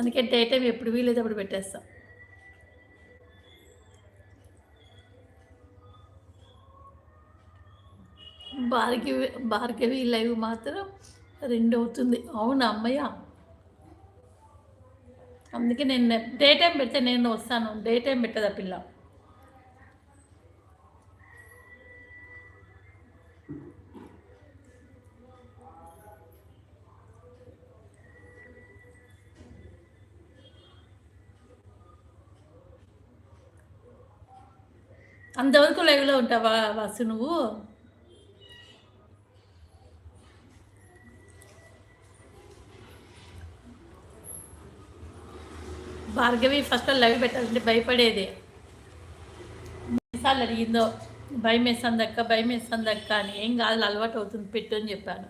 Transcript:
అందుకే day time ఎప్పుడు వీలైతే అప్పుడు పెట్టేస్తా. భార్గవి లైవ్ మాత్రం 2 అవుతుంది. అవునా అమ్మయ్య! అందుకే నేను డే టైం పెడితే నేను వస్తాను. డే టైం పెట్టదు ఆ పిల్ల. అంతవరకు లైవ్‌లో ఉంటావా వాసు నువ్వు? భార్గవి ఫస్ట్‌లో లైవ్ పెట్టాలంటే భయపడేది. ఎన్నిసార్లు అడిగిందో భయమేస్తుందక్క, భయమేస్తుందక్క అని. ఏం కాదులే అలవాటు అవుతుంది పెట్టు అని చెప్పాను.